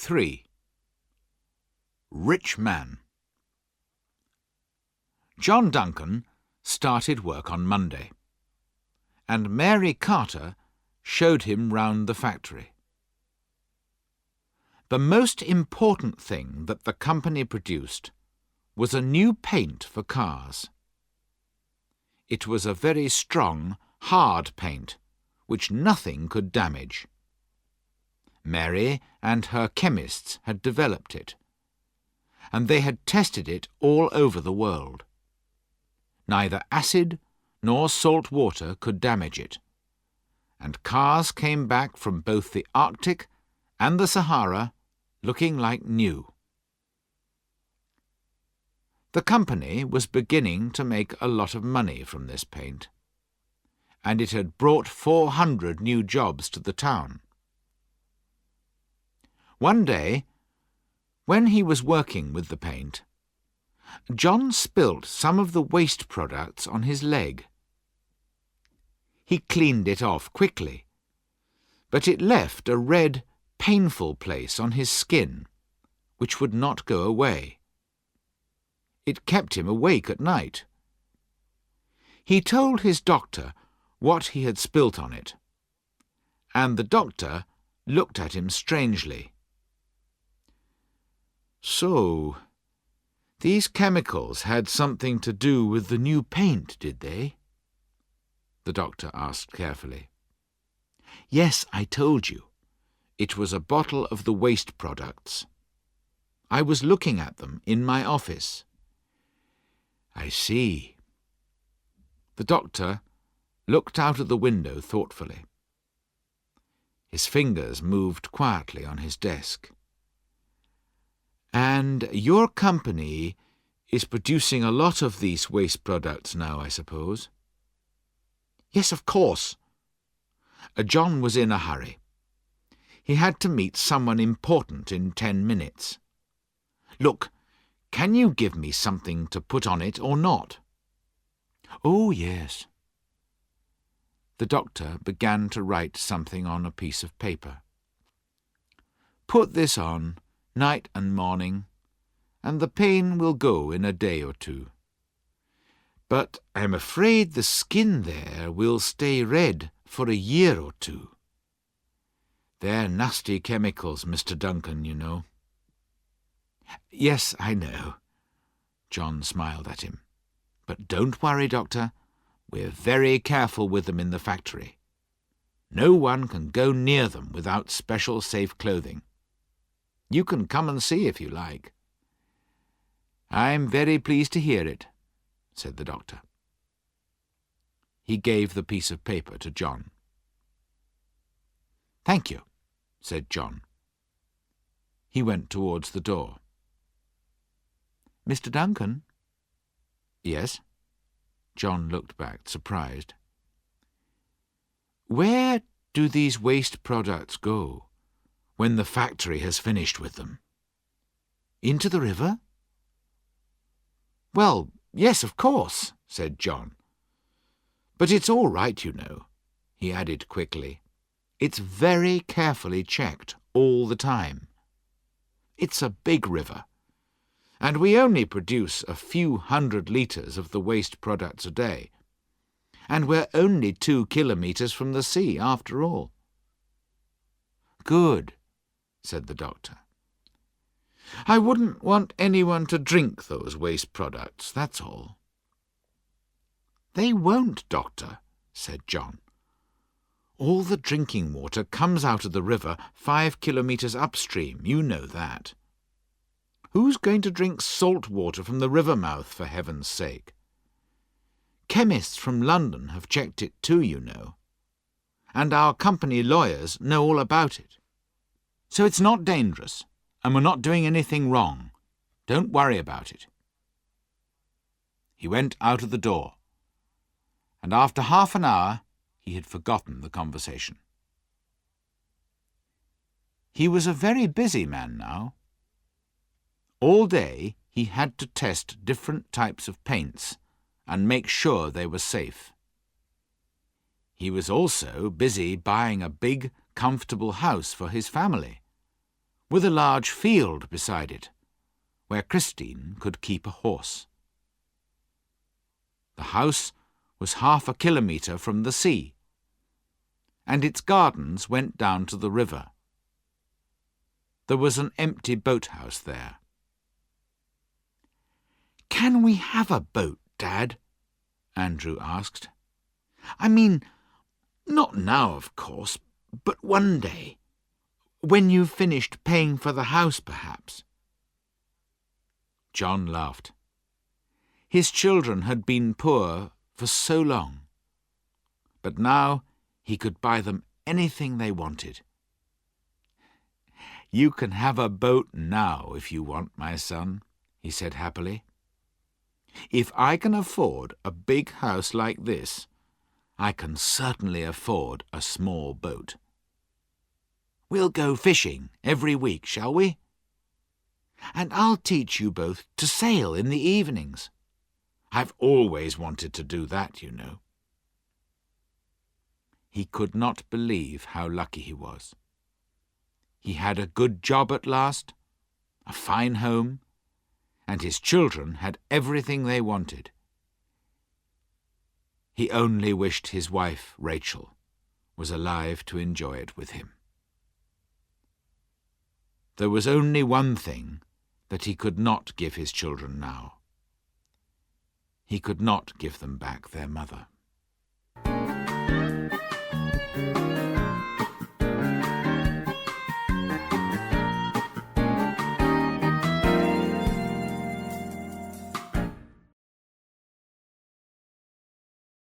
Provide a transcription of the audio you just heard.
3. Rich Man. John Duncan started work on Monday, and Mary Carter showed him round the factory. The most important thing that the company produced was a new paint for cars. It was a very strong, hard paint, which nothing could damage. Mary and her chemists had developed it, and they had tested it all over the world. Neither acid nor salt water could damage it, and cars came back from both the Arctic and the Sahara looking like new. The company was beginning to make a lot of money from this paint, and it had brought 400 new jobs to the town. One day, when he was working with the paint, John spilt some of the waste products on his leg. He cleaned it off quickly, but it left a red, painful place on his skin, which would not go away. It kept him awake at night. He told his doctor what he had spilt on it, and the doctor looked at him strangely. So, these chemicals had something to do with the new paint, did they? The doctor asked carefully. Yes, I told you. It was a bottle of the waste products. I was looking at them in my office. I see. The doctor looked out of the window thoughtfully. His fingers moved quietly on his desk. And your company is producing a lot of these waste products now, I suppose? Yes, of course. John was in a hurry. He had to meet someone important in 10 minutes. Look, can you give me something to put on it or not? Oh, yes. The doctor began to write something on a piece of paper. Put this on, night and morning, and the pain will go in a day or two. But I'm afraid the skin there will stay red for a year or two. They're nasty chemicals, Mr. Duncan, you know. Yes, I know. John smiled at him. But don't worry, Doctor. We're very careful with them in the factory. No one can go near them without special safe clothing. You can come and see if you like. I'm very pleased to hear it, said the doctor. He gave the piece of paper to John. Thank you, said John. He went towards the door. Mr. Duncan? Yes? John looked back, surprised. Where do these waste products go when the factory has finished with them? Into the river? Well, yes, of course, said John. But it's all right, you know, he added quickly. It's very carefully checked all the time. It's a big river, and we only produce a few 100 litres of the waste products a day, and we're only 2 kilometres from the sea after all. Good, said the doctor. I wouldn't want anyone to drink those waste products, that's all. They won't, Doctor, said John. All the drinking water comes out of the river 5 kilometres upstream, you know that. Who's going to drink salt water from the river mouth, for heaven's sake? Chemists from London have checked it too, you know, and our company lawyers know all about it. So it's not dangerous, and we're not doing anything wrong. Don't worry about it. He went out of the door, and after half an hour he had forgotten the conversation. He was a very busy man now. All day he had to test different types of paints and make sure they were safe. He was also busy buying a big, comfortable house for his family, with a large field beside it, where Christine could keep a horse. The house was 1/2 kilometre from the sea, and its gardens went down to the river. There was an empty boathouse there. "Can we have a boat, Dad?" Andrew asked. "I mean, not now, of course, but one day, when you've finished paying for the house, perhaps." John laughed. His children had been poor for so long, but now he could buy them anything they wanted. "You can have a boat now if you want, my son," he said happily. "If I can afford a big house like this, I can certainly afford a small boat. We'll go fishing every week, shall we? And I'll teach you both to sail in the evenings. I've always wanted to do that, you know." He could not believe how lucky he was. He had a good job at last, a fine home, and his children had everything they wanted. He only wished his wife, Rachel, was alive to enjoy it with him. There was only one thing that he could not give his children now. He could not give them back their mother.